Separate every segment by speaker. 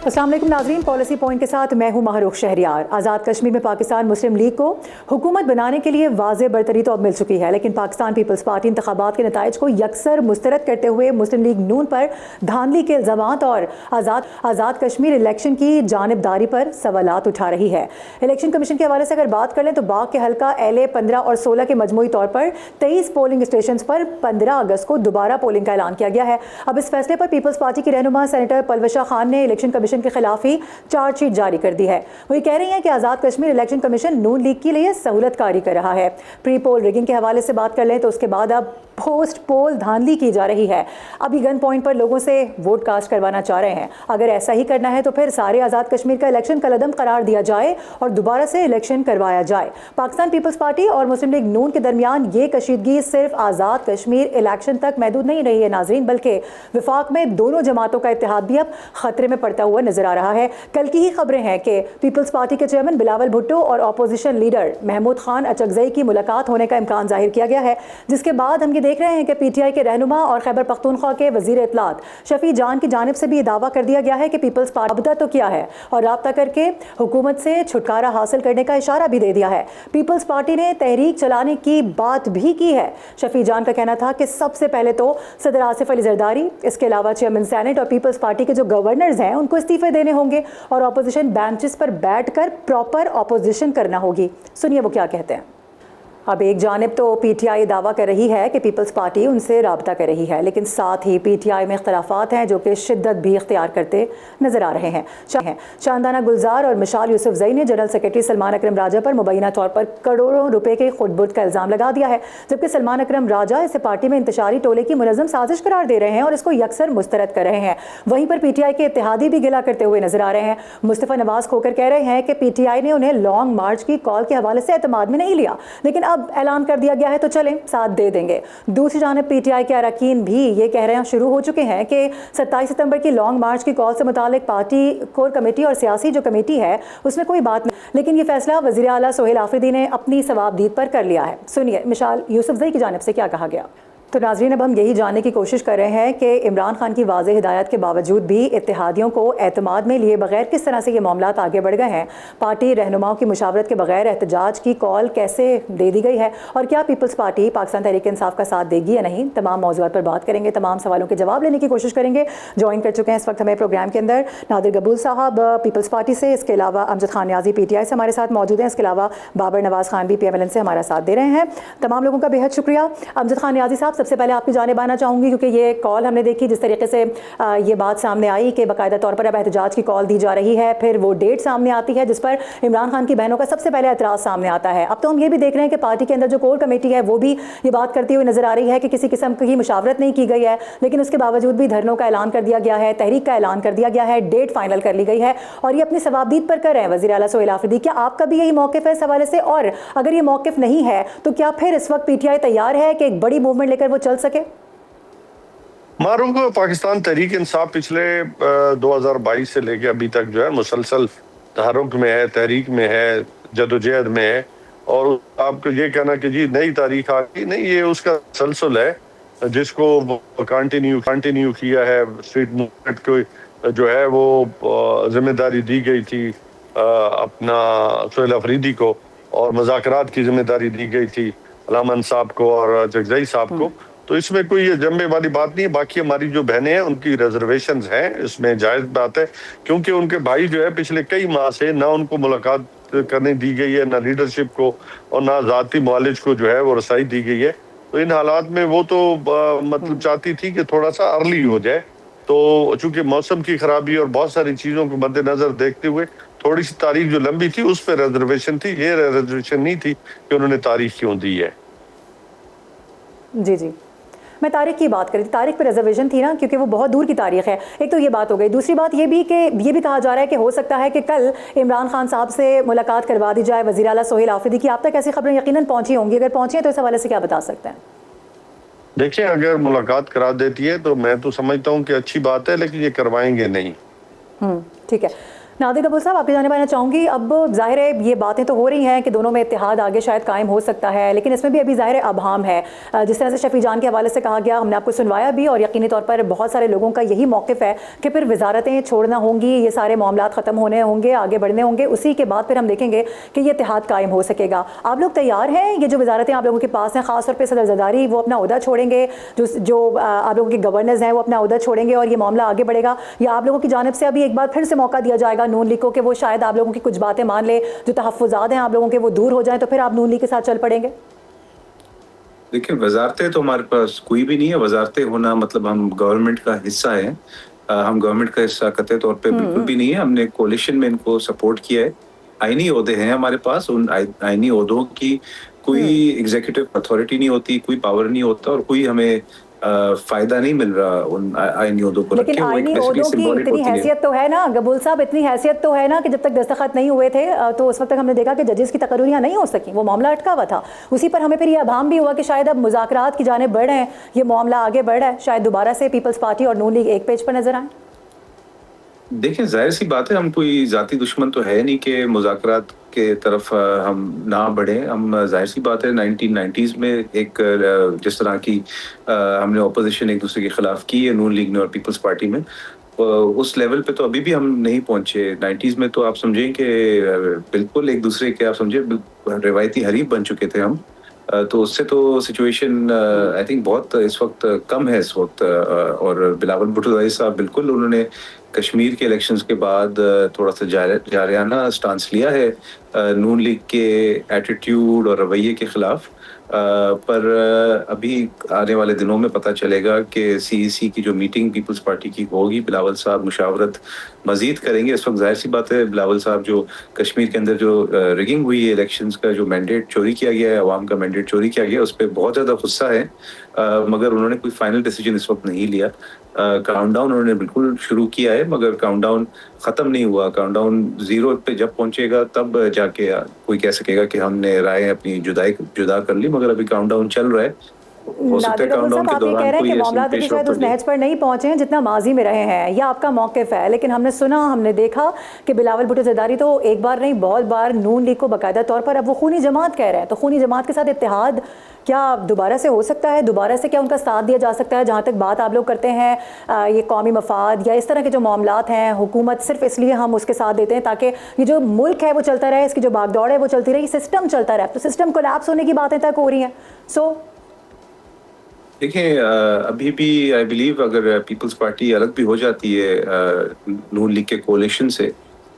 Speaker 1: अस्सलाम वालेकुम नाज़रीन, पॉलिसी पॉइंट के साथ मैं हूं महरूख शहरियार। आज़ाद कश्मीर में पाकिस्तान मुस्लिम लीग को हुकूमत बनाने के लिए वाज़ेह बरतरी तो अब मिल चुकी है, लेकिन पाकिस्तान पीपल्स पार्टी इंतखाबात के नताइज को यकसर मुस्तरद करते हुए मुस्लिम लीग नून पर धांधली के इल्ज़ामात और आज़ाद कश्मीर इलेक्शन की जानिबदारी पर सवालात उठा रही है। इलेक्शन कमीशन के हवाले से अगर बात कर लें तो बाग के हल्का LA 15 और 16 के मजमूई तौर पर 23 पोलिंग स्टेशन पर 15 अगस्त को दोबारा पोलिंग का ऐलान किया गया है। अब इस फैसले पर पीपल्स पार्टी की रहनुमा सेनेटर पलवशा खान ने इलेक्शन कमीशन के खिलाफ ही चार्जशीट जारी कर दी है। वो ये कह रही हैं कि आज़ाद कश्मीर इलेक्शन कमीशन नून लीग के लिए सहूलतकारी कर रहा है। प्री पोल रिगिंग के हवाले से बात कर लें तो उसके बाद अब पोस्ट पोल धांधली की जा रही है। अभी गन पॉइंट पर लोगों से वोट कास्ट करवाना चाह रहे हैं। अगर ऐसा ही करना है तो फिर सारे आज़ाद कश्मीर का इलेक्शन कलअदम करार दिया जाए और दोबारा से इलेक्शन करवाया जाए। पाकिस्तान पीपल्स पार्टी और मुस्लिम लीग नून के दरमियान ये कशीदगी सिर्फ आज़ाद कश्मीर इलेक्शन तक महदूद नहीं रही है नाजरीन, बल्कि विफाक में दोनों जमातों का इत्तेहाद भी अब खतरे में पड़ता हुआ नजर आ रहा है। कल की ही खबरें हैं कि पीपल्स पार्टी के चेयरमैन बिलावल भुट्टो और अपोजिशन लीडर महमूद खान अचकजई की मुलाकात होने का इम्कान जाहिर किया गया है, जिसके बाद हम ये देख रहे हैं कि PTI के रहनुमा और खैबर पख्तूनख्वा के वजीर इत्तलात शफी जान की जानिब से भी दावा कर दिया गया है कि पीपल्स पार्टी रब्ता तो किया है और राब्ता करके हुकूमत से छुटकारा हासिल करने का इशारा भी दे दिया है। पीपल्स पार्टी ने तहरीक चलाने की बात भी की है। शफी जान का कहना था कि सबसे पहले तो सदर आसिफ अली जरदारी, इसके अलावा चेयरमैन सेनेट और पीपल्स पार्टी के जो गवर्नर्स हैं उनको इस्तीफे देने होंगे और अपोजिशन बेंचेस पर बैठकर प्रॉपर अपोजिशन करना होगी। सुनिए वो क्या कहते हैं। अब एक जानिब तो PTI दावा कर रही है कि पीपल्स पार्टी उनसे राब्ता कर रही है, लेकिन साथ ही PTI में इख्तलाफात हैं जो कि शिद्दत भी इख्तियार करते नजर आ रहे हैं। चांदाना गुलजार और मिशाल यूसुफजई ने जनरल सेक्रेटरी सलमान अकरम राजा पर मुबैना तौर पर करोड़ों रुपए के खुदबुद का इल्ज़ाम लगा दिया है, जबकि सलमान अकरम राजा इसे पार्टी में इंतशारी टोले की मुनज़्ज़म साजिश करार दे रहे हैं और इसको यकसर मुस्तरद कर रहे हैं। वहीं पर PTI के इत्तेहादी भी गिला करते हुए नजर आ रहे हैं। मुस्तफ़ा नवाज खोकर कह रहे हैं कि PTI ने उन्हें लॉन्ग मार्च की कॉल के हवाले से एतमाद में नहीं लिया, लेकिन अब ऐलान कर दिया गया है तो चलें साथ दे देंगे। दूसरी जानिब PTI के अरकान भी ये कह रहे हैं शुरू हो चुके हैं कि 27 सितंबर की लॉन्ग मार्च की कॉल से मुतालिक पार्टी कोर कमेटी और सियासी जो कमेटी है उसमें कोई बात नहीं, लेकिन ये फैसला वज़ीर आला सोहेल आफरीदी ने अपनी सवाबदीद पर कर लिया है। सुनिए मिशाल यूसुफजई की जानिब से क्या कहा गया। तो नाज़रीन, अब हम यही जानने की कोशिश कर रहे हैं कि इमरान खान की वाज़ेह हिदायत के बावजूद भी इत्तेहादियों को एतमाद में लिए बगैर किस तरह से ये मामलात आगे बढ़ गए हैं। पार्टी रहनुमाओं की मुशावरत के बगैर एहतजाज की कॉल कैसे दे दी गई है और क्या पीपल्स पार्टी पाकिस्तान तहरीक इंसाफ का साथ देगी या नहीं। तमाम मौज़ूआत पर बात करेंगे, तमाम सवालों के जवाब लेने की कोशिश करेंगे। ज्वाइन कर चुके हैं इस वक्त हमें प्रोग्राम के अंदर नादिर गबूल साहब पीपल्स पार्टी से, इसके अलावा अमजद खान न्याजी PTI से हमारे साथ मौजूद हैं, इसके अलावा बाबर नवाज खान भी PMLN से हमारा साथ दे रहे हैं। तमाम लोगों का बेहद शुक्रिया। अमजद खान न्याजी साहब, सबसे पहले आपकी जानिब आना चाहूँगी क्योंकि ये कॉल हमने देखी, जिस तरीके से ये बात सामने आई कि बाकायदा तौर पर अब एहतजाज की कॉल दी जा रही है, फिर वो डेट सामने आती है जिस पर इमरान खान की बहनों का सबसे पहले एतराज़ सामने आता है। अब तो हम ये भी देख रहे हैं कि पार्टी के अंदर जो कोर कमेटी है वो भी ये बात करती हुई नजर आ रही है कि किसी किस्म की मुशावरत नहीं की गई है, लेकिन उसके बावजूद भी धरनों का ऐलान कर दिया गया है, तहरीक का ऐलान कर दिया गया है, डेट फाइनल कर ली गई है और ये अपनी सवाबदीद पर कर रहे हैं वज़ीर आला सोहेल आफरीदी। क्या आपका भी यही मौक़िफ़ है इस हवाले से, और अगर ये मौक़िफ़ नहीं है तो क्या फिर इस वक्त PTI तैयार है कि एक बड़ी मूवमेंट लेकर वो चल सके।
Speaker 2: मारूफ पाकिस्तान तहरीक इंसाफ पिछले 2022 से लेके अभी तक जो है मुसलसल तहरुक में है, तहरीक में है, जदोजहद में है। और आपको ये कहना कि जी नई तारीख आ गई, नहीं, ये उसका तसलसल है जिसको कंटिन्यू किया है। स्ट्रीट मूवमेंट को जो है वो जिम्मेदारी दी गई थी अपना सोहेल आफरीदी को, और मुज़ाकरात की जिम्मेदारी दी गई थी अलामन साहब को और अचकजई साहब को। तो इसमें कोई ये जम्मे वाली बात नहीं है। बाकी हमारी जो बहनें हैं उनकी रिजर्वेशंस हैं, इसमें जायज़ बात है, क्योंकि उनके भाई जो है पिछले कई माह से ना उनको मुलाकात करने दी गई है, ना लीडरशिप को और ना ज़ाती मुआलिज को जो है वो रसाई दी गई है। तो इन हालात में वो तो मतलब चाहती थी कि थोड़ा सा अर्ली हो जाए। तो चूंकि मौसम की खराबी और बहुत सारी चीज़ों को मद्देनजर देखते हुए थोड़ी सी तारीख जो लंबी थी उस पर रिजर्वेशन थी, ये रिजर्वेशन नहीं थी कि उन्होंने तारीख क्यों दी है।
Speaker 1: जी जी, मैं तारीख की बात करी थी, तारीख पर रिजर्वेशन थी ना, क्योंकि वो बहुत दूर की तारीख है। एक तो ये बात हो गई। दूसरी बात ये भी कि ये भी कहा जा रहा है कि हो सकता है कि कल इमरान खान साहब से मुलाकात करवा दी जाए वज़ीर आला सोहेल आफरीदी की। आप तक ऐसी खबरें यकीनन पहुंची होंगी, अगर पहुंची हैं तो इस हवाले से क्या बता सकते हैं।
Speaker 2: देखिए, अगर मुलाकात करा देती है तो मैं तो समझता हूँ कि अच्छी बात है, लेकिन ये करवाएंगे नहीं।
Speaker 1: ठीक है। नादिर कपूर साहब, आपकी जानिब आना चाहूँगी। अब जाहिर है ये बातें तो हो रही हैं कि दोनों में इत्तेहाद आगे शायद कायम हो सकता है, लेकिन इसमें भी अभी ज़ाहिर अबहम है। जिस तरह से शफी जान के हवाले से कहा गया, हमने आपको सुनवाया भी, और यकीनी तौर पर बहुत सारे लोगों का यही मौक़िफ़ है कि फिर वजारतें छोड़ना होंगी, ये सारे मामला ख़त्म होने होंगे, आगे बढ़ने होंगे, उसी के बाद फिर हम देखेंगे कि ये इत्तेहाद कायम हो सकेगा। आप लोग तैयार हैं? ये जो वजारतें आप लोगों के पास हैं, ख़ासतौर पर सदर ज़रदारी, वो अपना ओहदा छोड़ेंगे, जो आप लोगों के गवर्नर्स हैं वो अपना ओहदा छोड़ेंगे और ये मामला आगे बढ़ेगा, या आप लोगों की जानिब से अभी एक बार फिर से मौका दिया जाएगा नून लीग को कि वो शायद आप लोगों की कुछ बातें मान ले, जो तहफ़्फ़ुज़ात हैं आप लोगों के वो दूर हो जाएं, तो फिर आप नून लीग के साथ चल पड़ेंगे?
Speaker 3: देखिए, वज़ारतें तो हमारे पास कोई भी नहीं है। वज़ारतें होना मतलब हम गवर्नमेंट का हिस्सा हैं। हम गवर्नमेंट का हिस्सा कतई तौर पे बिल्कुल भी नहीं है। हमने कोalition में इनको सपोर्ट किया है। आईनी ओहदे हैं हमारे पास, उन आईनी ओहदों की कोई एग्जीक्यूटिव अथॉरिटी नहीं होती, कोई पावर नहीं होता और कोई हमें फ़ायदा नहीं मिल रहा उन आईनी ओहदों को रख
Speaker 1: लेकिन
Speaker 3: के। वो एक
Speaker 1: आईनी
Speaker 3: बेसिकली
Speaker 1: ओहदों की
Speaker 3: सिंबॉलिक
Speaker 1: इतनी
Speaker 3: होती है।
Speaker 1: हैसियत तो है ना गबूल साहब, इतनी हैसियत तो है ना कि जब तक दस्तखत नहीं हुए थे तो उस वक्त तक हमने देखा कि जजेस की तकर्रियाँ नहीं हो सकी, वो मामला अटका हुआ था। उसी पर हमें फिर ये अभाम भी हुआ कि शायद अब मुज़ाकरात की जानिब बढ़ रहे हैं, ये मामला आगे बढ़ रहा है, शायद दोबारा से पीपल्स पार्टी और नून लीग एक पेज पर नजर आए।
Speaker 3: देखिए, ज़ाहिर-सी बात है, हम कोई ज़ाती दुश्मन तो है नहीं कि मुज़ाकरात के तरफ हम ना बढ़ें। हम ज़ाहिर-सी बात है 1990s में एक जिस तरह की हमने ऑपोज़िशन एक-दूसरे के ख़िलाफ़ की है नून लीग ने और पीपल्स पार्टी में, उस लेवल पे तो अभी भी हम नहीं पहुँचे। 90s में तो आप समझें कि बिल्कुल एक-दूसरे के आप समझें रिवायती हरीफ बन चुके थे हम। तो उससे तो सिचुएशन आई थिंक बहुत इस वक्त कम है इस वक्त। और बिलावल भुट्टो साहब बिल्कुल उन्होंने कश्मीर के इलेक्शंस के बाद थोड़ा सा जारियाना स्टांस लिया है नून लीग के एटीट्यूड और रवैये के खिलाफ। पर अभी आने वाले दिनों में पता चलेगा कि सीईसी की जो मीटिंग पीपल्स पार्टी की होगी, बिलावल साहब मुशावरत मजीद करेंगे। इस वक्त जाहिर सी बात है, बिलावल साहब जो कश्मीर के अंदर जो रिगिंग हुई है इलेक्शंस का, जो मैंडेट चोरी किया गया है, अवाम का मैंडेट चोरी किया गया है, उस पर बहुत ज़्यादा गुस्सा है। मगर उन्होंने कोई फाइनल डिसीजन इस वक्त नहीं लिया। काउंटडाउन उन्होंने बिल्कुल शुरू किया है, मगर काउंटडाउन ख़त्म नहीं हुआ। काउंटडाउन 0 पे जब पहुंचेगा तब जाके कोई कह सकेगा कि हमने राय अपनी जुदा कर ली, मगर अभी काउंटडाउन चल रहा है। हो सकता है काउंटडाउन के
Speaker 1: आप ये कह
Speaker 3: दौरान
Speaker 1: रहे हैं
Speaker 3: कोई
Speaker 1: कि
Speaker 3: ऐसी
Speaker 1: मामला देखिए
Speaker 3: पेश
Speaker 1: शायद उस नहज पर नहीं पहुंचे हैं जितना माजी में रहे हैं, यह आपका मौक़िफ़ है, लेकिन हमने सुना, हमने देखा कि बिलावल भुट्टो ज़रदारी तो एक बार नहीं बहुत बार नून लीग को बाकायदा तौर पर अब वो खूनी जमात कह रहे हैं। तो खूनी जमात के साथ इत्तेहाद क्या दोबारा से हो सकता है? दोबारा से क्या उनका साथ दिया जा सकता है? जहाँ तक बात आप लोग करते हैं ये कौमी मफाद या इस तरह के जो मामलात हैं, हुकूमत सिर्फ इसलिए हम उसके साथ देते हैं ताकि ये जो मुल्क है वो चलता रहे, इसकी जो भागदौड़ है वो चलती रहे, सिस्टम चलता रहे। तो सिस्टम कोलैप्स होने की बातें तक हो रही हैं।
Speaker 3: देखिए, अभी भी आई बिलीव अगर पीपल्स पार्टी अलग भी हो जाती है नून लीग के कोalition से,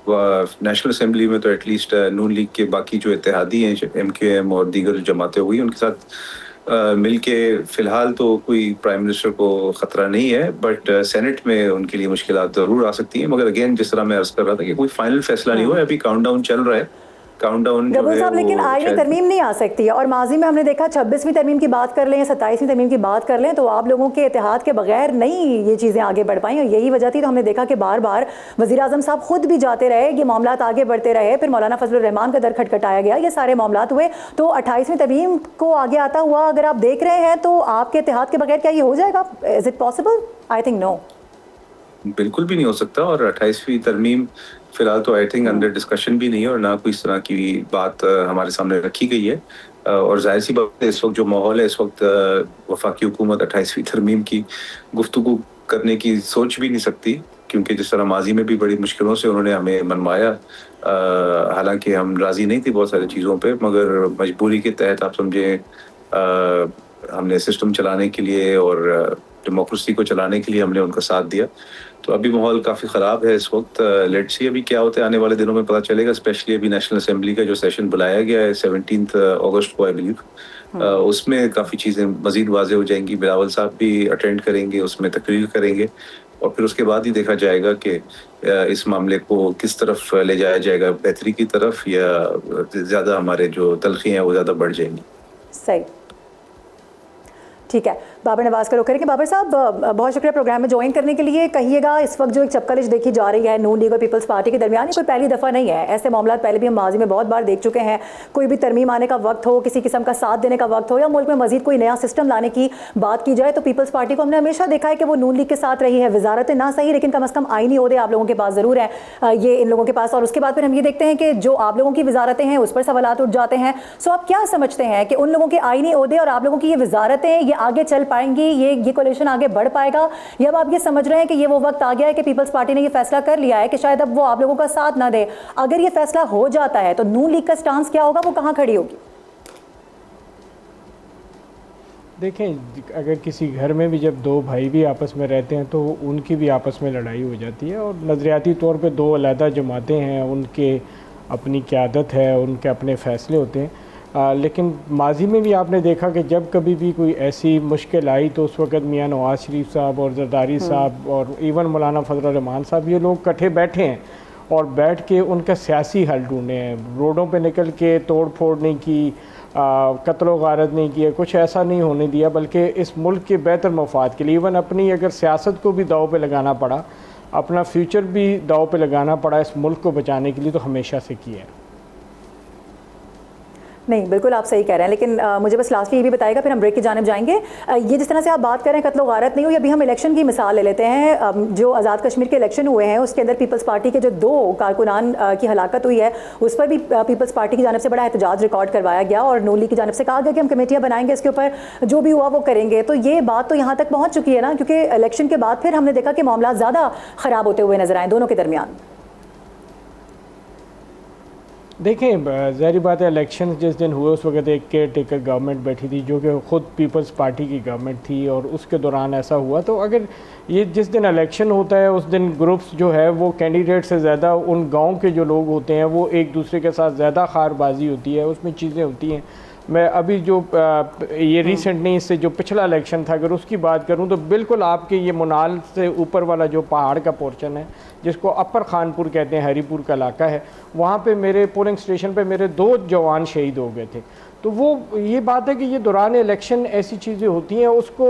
Speaker 3: नेशनल असेंबली में तो एटलीस्ट नून लीग के बाकी जो इत्तेहादी हैं, एमक्यूएम और दीगर जो जमातें हुई, उनके साथ मिलके फ़िलहाल तो कोई प्राइम मिनिस्टर को ख़तरा नहीं है। बट सेनेट में उनके लिए मुश्किलात ज़रूर आ सकती हैं। मगर अगेन जिस तरह मैं अर्ज़ कर रहा था कि कोई फाइनल फैसला नहीं हुआ है, अभी काउंटडाउन चल रहा है। काउंटडाउन जो
Speaker 1: गबूल
Speaker 3: है
Speaker 1: साहब, लेकिन
Speaker 3: वो
Speaker 1: आईनी
Speaker 3: शायद
Speaker 1: तरमीम नहीं आ सकती है, और माजी में हमने देखा 26वीं तरमीम की बात कर लें या 27वीं तरमीम की बात कर लें तो आप लोगों के इत्तेहाद के बगैर नहीं ये चीज़ें आगे बढ़ पाई, और यही वजह थी। तो हमने देखा कि बार बार वज़ीर आज़म साहब खुद भी जाते रहे, ये मामलात आगे बढ़ते रहे, फिर मौलाना फजलुर रहमान का दर खटखटाया गया, ये सारे मामलात हुए। तो 28वीं तरमीम को आगे आता हुआ अगर आप देख रहे हैं तो आपके इत्तेहाद के बगैर क्या ये हो जाएगा? Is it possible? I think no.
Speaker 3: बिल्कुल भी नहीं हो सकता। और 28वीं तरमीम फिलहाल तो आई थिंक अंडर डिस्कशन भी नहीं है और ना कोई इस तरह की बात हमारे सामने रखी गई है। और जाहिर सी बात है, इस वक्त जो माहौल है, इस वक्त वफाकी हुकूमत 28वीं तरमीम की गुफ्तगू करने की सोच भी नहीं सकती, क्योंकि जिस तरह माजी में भी बड़ी मुश्किलों से उन्होंने हमें मनवाया, हालांकि हम राज़ी नहीं थे बहुत सारी चीज़ों पे, मगर मजबूरी के तहत आप समझे हमने सिस्टम चलाने के लिए और डेमोक्रेसी को चलाने के लिए हमने उनका साथ दिया। तो अभी माहौल काफ़ी ख़राब है इस वक्त। लेट्स सी अभी क्या होता है, आने वाले दिनों में पता चलेगा। स्पेशली अभी नेशनल असेंबली का जो सेशन बुलाया गया है 17 अगस्त को आई बिलीव, उसमें काफ़ी चीज़ें मज़ीद वाज़े हो जाएंगी। बिलावल साहब भी अटेंड करेंगे, उसमें तकरीर करेंगे और फिर उसके बाद ही देखा जाएगा कि इस मामले को किस तरफ ले जाया जाएगा, बेहतरी की तरफ या ज़्यादा हमारे जो तलखी हैं वो ज़्यादा बढ़ जाएंगी।
Speaker 1: सही, ठीक। ठीक है, बाबर नवाज का रुख करेंगे। बाबर साहब, बहुत शुक्रिया प्रोग्राम में ज्वाइन करने के लिए। कहिएगा, इस वक्त जो एक चपकलिश देखी जा रही है नून लीग और पीपल्स पार्टी के दरमियान, ये कोई पहली दफ़ा नहीं है। ऐसे मामला पहले भी हम माजी में बहुत बार देख चुके हैं। कोई भी तरमीम आने का वक्त हो, किसी किस्म का साथ देने का वक्त हो, या मुल्क में मजीद कोई नया सिस्टम लाने की बात की जाए, तो पीपल्स पार्टी को हमने हमेशा देखा है कि वो नून लीग के साथ रही है। वजारतें ना सही, लेकिन कम अज़ कम आईनी ओहदे आप लोगों के पास ज़रूर है, ये इन लोगों के पास। और उसके बाद फिर हम ये देखते हैं कि जो आप लोगों की वजारतें हैं उस पर सवालात उठ जाते हैं। सो आप क्या समझते हैं कि उन लोगों के आईनी ओहदे और आप लोगों की ये वजारतें, ये आगे चल पाएंगी, ये कोalition आगे बढ़ पाएगा, या अब आप ये समझ रहे हैं कि ये वो वक्त आ गया है कि पीपल्स पार्टी ने ये फैसला कर लिया है कि शायद अब वो आप लोगों का साथ ना दे? अगर ये फैसला हो जाता है तो नून लीग का स्टांस क्या होगा, वो कहाँ खड़ी होगी?
Speaker 4: देखें, अगर किसी घर में भी जब दो भाई भी आपस में रहते हैं तो उनकी भी आपस में लड़ाई हो जाती है, और नज़रियाती तौर पे दो अलहदा जमातें हैं, उनके अपनी क़यादत है, उनके अपने फ़ैसले होते हैं। लेकिन माजी में भी आपने देखा कि जब कभी भी कोई ऐसी मुश्किल आई तो उस वक़्त मियाँ नवाज़ शरीफ साहब और जरदारी साहब और इवन मौलाना फजल रहमान साहब, ये लोग इकट्ठे बैठे हैं और बैठ के उनका सियासी हल ढूंढे हैं। रोडों पे निकल के तोड़ फोड़ नहीं की, कत्ल गारत नहीं किया, कुछ ऐसा नहीं होने दिया, बल्कि इस मुल्क के बेहतर मफाद के लिए इवन अपनी अगर सियासत को भी दाव पे लगाना पड़ा, अपना फ्यूचर भी दाव पे लगाना पड़ा इस मुल्क को बचाने के लिए, तो हमेशा से किया है।
Speaker 1: नहीं, बिल्कुल आप सही कह रहे हैं, लेकिन मुझे बस लास्ट में ये भी बताएगा, फिर हम ब्रेक की जानिब जाएंगे। ये जिस तरह से आप बात कर रहे हैं कत्ल गारत नहीं हुई, अभी हम इलेक्शन की मिसाल ले लेते हैं। जो आज़ाद कश्मीर के इलेक्शन हुए हैं उसके अंदर पीपल्स पार्टी के जो 2 कारकुनान की हलाकत हुई है, उस पर भी पीपल्स पार्टी की जानिब से बड़ा एहतजाज रिकॉर्ड करवाया गया और नून लीग की जानिब से कहा गया कि हम कमेटियाँ बनाएंगे, इसके ऊपर जो भी हुआ वो करेंगे। तो ये बात तो यहाँ तक पहुँच चुकी है ना, क्योंकि इलेक्शन के बाद फिर हमने देखा कि मामला ज़्यादा ख़राब होते हुए नजर आए दोनों के दरमियान।
Speaker 4: देखें, ज़ाहिर बात है, इलेक्शन जिस दिन हुए उस वक्त एक केयर टेकर गवर्नमेंट बैठी थी जो कि ख़ुद पीपल्स पार्टी की गवर्नमेंट थी, और उसके दौरान ऐसा हुआ। तो अगर ये जिस दिन इलेक्शन होता है उस दिन ग्रुप्स जो है वो कैंडिडेट से ज़्यादा उन गांव के जो लोग होते हैं वो एक दूसरे के साथ ज़्यादा खारबाजी होती है, उसमें चीज़ें होती हैं। मैं अभी जो ये रिसेंट नहीं, इससे जो पिछला इलेक्शन था अगर उसकी बात करूं तो बिल्कुल आपके ये मुनाल से ऊपर वाला जो पहाड़ का पोर्शन है जिसको अपर खानपुर कहते हैं, हरीपुर का इलाका है, वहाँ पे मेरे पोलिंग स्टेशन पे मेरे 2 जवान शहीद हो गए थे। तो वो ये बात है कि ये दौरान इलेक्शन ऐसी चीज़ें होती हैं, उसको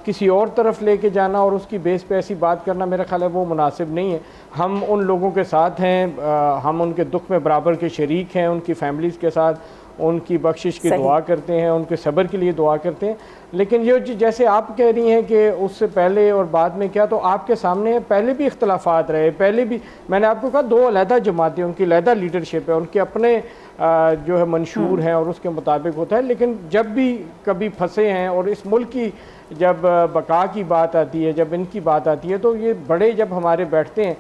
Speaker 4: किसी और तरफ लेके जाना और उसकी बेस पे ऐसी बात करना मेरा ख्याल है वो मुनासिब नहीं है। हम उन लोगों के साथ हैं, हम उनके दुख में बराबर के शरीक हैं, उनकी फैमिलीज़ के साथ उनकी बख्शिश की दुआ करते हैं, उनके सब्र के लिए दुआ करते हैं। लेकिन ये जैसे आप कह रही हैं कि उससे पहले और बाद में क्या, तो आपके सामने पहले भी इख्तलाफात रहे, पहले भी मैंने आपको कहा 2 अलहदा जमातें, उनकी अलहदा लीडरशिप है, उनके अपने जो है मंशूर हैं और उसके मुताबिक होता है। लेकिन जब भी कभी फंसे हैं और इस मुल्क की जब बका की बात आती है, जब इनकी बात आती है, तो ये बड़े जब हमारे बैठते हैं,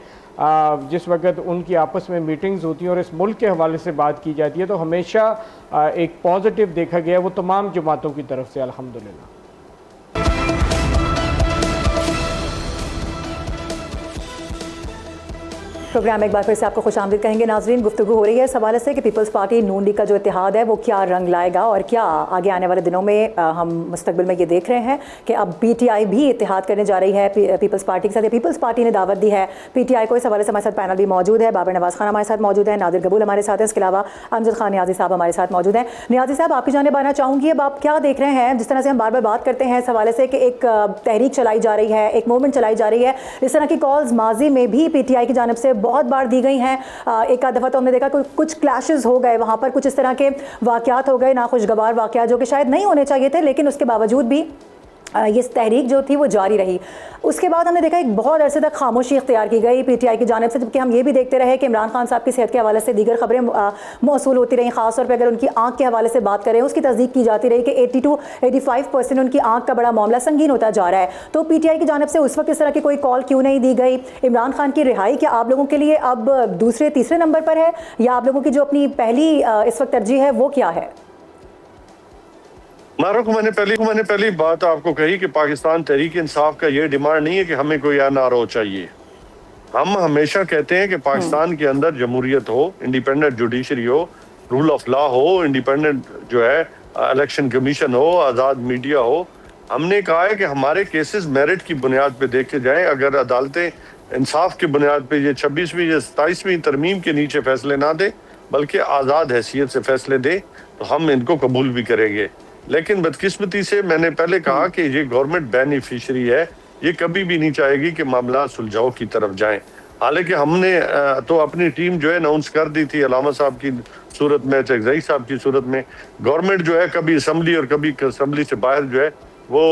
Speaker 4: जिस वक्त उनकी आपस में मीटिंग्स होती हैं और इस मुल्क के हवाले से बात की जाती है, तो हमेशा एक पॉजिटिव देखा गया है वो तमाम जमातों की तरफ से, अल्हम्दुलिल्लाह।
Speaker 1: प्रोग्राम एक बार फिर से आपको खुशामदीद कहेंगे नाजरीन। गुफ्तगू हो रही है इस हवाले से कि पीपल्स पार्टी नून लीग का जो इत्तेहाद है वो क्या रंग लाएगा और क्या आगे आने वाले दिनों में हम मुस्तकबिल में ये देख रहे हैं कि अब PTI भी इत्तेहाद करने जा रही है पीपल्स पार्टी के साथ। पीपल्स पार्टी ने दावत दी है PTI को। इस हवाले से हमारे साथ पैनल भी मौजूद है। बाबर नवाज खान हमारे साथ मौजूद है, नादिर कबूल हमारे साथ है, इसके अलावा अमजद खान नियाजी साहब हमारे साथ मौजूद हैं। नियाजी साहब, आपकी जानिब आना चाहूँगी, अब आप क्या देख रहे हैं जिस तरह से हम बार बार बात करते हैं इस हवाले से कि एक तहरीक चलाई जा रही है, एक मूवमेंट चलाई जा रही है, इस तरह की कॉल्स माजी में भी PTI की जानिब से बहुत बार दी गई हैं। एक आध दफ़ा तो हमने देखा कुछ क्लैशेस हो गए, वहाँ पर कुछ इस तरह के वाक़यात हो गए, नाखुशगवार वाक़यात जो कि शायद नहीं होने चाहिए थे, लेकिन उसके बावजूद भी ये तहरीक जो थी वो जारी रही। उसके बाद हमने देखा एक बहुत अरसे तक खामोशी इख्तियार की गई PTI की जानिब से, जबकि हम ये भी देखते रहे कि इमरान खान साहब की सेहत के हवाले से दीगर खबरें मौसूल होती रहीं। ख़ासतौर पर अगर उनकी आँख के हवाले से बात करें, उसकी तस्दीक की जाती रही कि 80-85% उनकी आँख का बड़ा मामला संगीन होता जा रहा है। तो PTI की जानिब से उस वक्त इस तरह की कोई कॉल क्यों नहीं दी गई? इमरान खान की रिहाई क्या आप लोगों के लिए अब दूसरे तीसरे नंबर पर है, या आप लोगों की जो अपनी पहली इस वक्त तरजीह है वो क्या है?
Speaker 2: मारूफ, मैंने पहली बात आपको कही कि पाकिस्तान तहरीक इंसाफ का ये डिमांड नहीं है कि हमें कोई NRO चाहिए। हम हमेशा कहते हैं कि पाकिस्तान के अंदर जमहूरियत हो, इंडिपेंडेंट जुडिशरी हो, रूल ऑफ लॉ हो, इंडिपेंडेंट जो है इलेक्शन कमीशन हो, आज़ाद मीडिया हो। हमने कहा है कि हमारे केसेस मेरिट की बुनियाद पे देखे जाएं। अगर अदालतें इंसाफ की बुनियाद पे ये 26वीं या 27वीं तरमीम के नीचे फैसले ना दे बल्कि आज़ाद हैसियत से फैसले दे, तो हम इनको कबूल भी करेंगे। लेकिन बदकिस्मती से मैंने पहले कहा कि ये गवर्नमेंट बेनिफिशियरी है, ये कभी भी नहीं चाहेगी कि मामला सुलझाव की तरफ जाएं। हालांकि हमने तो अपनी टीम जो है अनाउंस कर दी थी अलामा साहब की सूरत में, चकजई साहब की सूरत में। गवर्नमेंट जो है कभी असम्बली और कभी असम्बली से बाहर जो है वो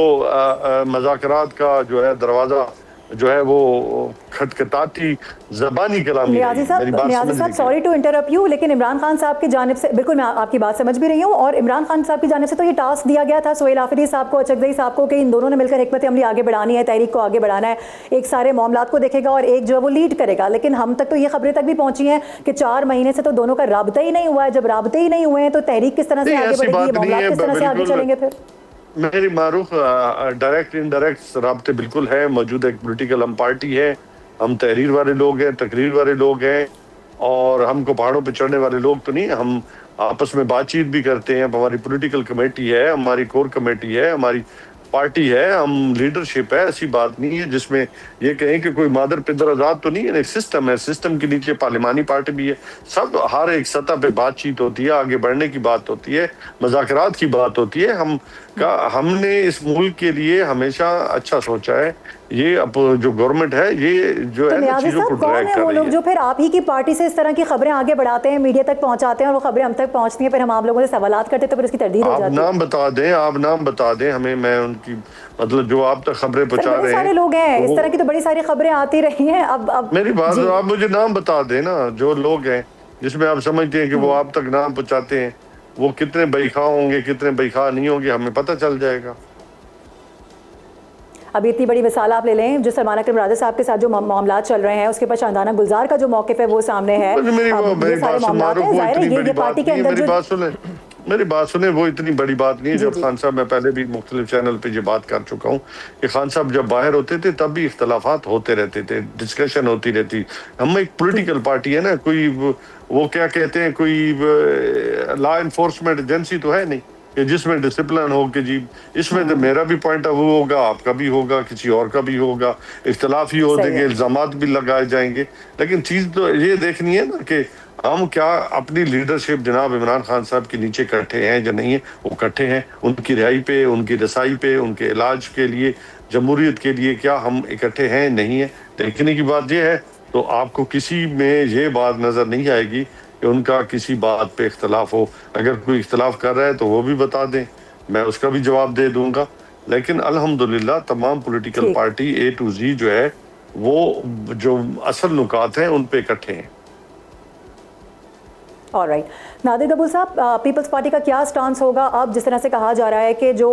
Speaker 2: मज़ाकरात का जो है दरवाजा जो है वो खटखटाती ज़बानी कलामी
Speaker 1: नियाज़ी साहब सॉरी टू इंटरप्ट यू, लेकिन इमरान खान साहब की जानिब से, बिल्कुल मैं आपकी बात समझ भी रही हूँ, और इमरान खान साहब की जानिब से तो ये टास्क दिया गया था सुहेल आफरीदी साहब को, चकजई साहब को, कि इन दोनों ने मिलकर हिकमत अमली आगे बढ़ानी है, तहरीक को आगे बढ़ाना है, एक सारे मामलात को देखेगा और एक जो है वो लीड करेगा। लेकिन हम तक तो ये खबरें तक भी पहुंची हैं कि 4 महीने से तो दोनों का राब्ता ही नहीं हुआ है। जब राब्ते ही नहीं हुए हैं तो तहरीक किस तरह से आगे बढ़ेगी, मामलात किस तरह से आगे चलेंगे फिर?
Speaker 2: मेरी मारूफ डायरेक्ट इनडायरेक्ट राब्ते बिल्कुल है मौजूद। एक पोलिटिकल हम पार्टी है, हम तहरीर वाले लोग हैं, तकरीर वाले लोग हैं, और हमको पहाड़ों पे चढ़ने वाले लोग तो नहीं। हम आपस में बातचीत भी करते हैं। हमारी पॉलिटिकल कमेटी है, हमारी कोर कमेटी है, हमारी पार्टी है, हम लीडरशिप है। ऐसी बात नहीं है जिसमें ये कहें कि कोई मादर पिदर आजाद तो नहीं है। एक सिस्टम है, सिस्टम के नीचे पार्लिमानी पार्टी भी है। सब हर एक सतह पे बातचीत होती है, आगे बढ़ने की बात होती है, मज़ाकरात की बात होती है। हमने इस मुल्क के लिए हमेशा अच्छा सोचा है। ये अब जो गवर्नमेंट है ये जो है ना चीजों को ड्रैग कर
Speaker 1: वो
Speaker 2: रही
Speaker 1: लोग
Speaker 2: है।
Speaker 1: जो फिर आप ही की पार्टी से इस तरह की खबरें आगे बढ़ाते हैं, मीडिया तक पहुंचाते हैं और वो खबरें हम तक पहुंचती हैं, फिर हम आप लोगों से सवालात करते हैं तो फिर इसकी तरदीद हो जाती है।
Speaker 2: आप नाम बता दें हमें, मैं उनकी मतलब जो आप तक खबरें पहुंचा रहे हैं।
Speaker 1: सारे लोग हैं इस तरह की, तो बड़ी सारी खबरें आती रही हैं। अब
Speaker 2: मेरी बात, आप मुझे नाम बता दें ना, जो लोग हैं जिसमें आप समझते हैं कि वो आप तक नाम पहुंचाते हैं, वो कितने बेखा होंगे, कितने बेखा नहीं होंगे, हमें पता चल जाएगा।
Speaker 1: अभी इतनी बड़ी मिसाल आप ले लें, जो सलमान अकरम राजा साहब के साथ जो मामला चल रहे हैं, उसके बाद शानदाना गुलजार का जो मौक़िफ़ है वो सामने है।
Speaker 2: मेरी बात सुने, वो इतनी बड़ी बात नहीं है। जब खान साहब, मैं पहले भी मुख्तलिफ चैनल पे ये बात कर चुका हूँ कि खान साहब जब बाहर होते थे तब भी इख्तलाफात होते रहते थे, डिस्कशन होती रहती। हम एक पॉलिटिकल पार्टी है ना, कोई वो क्या कहते हैं, कोई लॉ एनफोर्समेंट एजेंसी तो है नहीं कि जिसमें डिसिप्लिन हो कि जी इसमें तो मेरा भी पॉइंट ऑफ व्यू होगा, आपका भी होगा, किसी और का भी होगा, इख्तलाफ ही हो देंगे, इल्जामात भी लगाए जाएंगे। लेकिन चीज तो ये देखनी है ना कि हम क्या अपनी लीडरशिप जनाब इमरान खान साहब के नीचे इकट्ठे हैं या नहीं है। वो इकट्ठे हैं, उनकी रिहाई पे, उनकी रसाई पे, उनके इलाज के लिए, जमहूरियत के लिए क्या हम इकट्ठे हैं नहीं है। देखने की बात यह है, तो आपको किसी में ये बात नजर नहीं आएगी कि उनका किसी बात पे इख्तलाफ हो। अगर कोई इख्तलाफ कर रहा है तो वो भी बता दें, मैं उसका भी जवाब दे दूंगा। लेकिन अल्हम्दुलिल्लाह तमाम political party A to Z जो है वो जो असल नुकात हैं उन पे इकट्ठे हैं।
Speaker 1: ऑलराइट, नादिर कबूल साहब, पीपल्स पार्टी का क्या स्टांस होगा अब, जिस तरह से कहा जा रहा है कि जो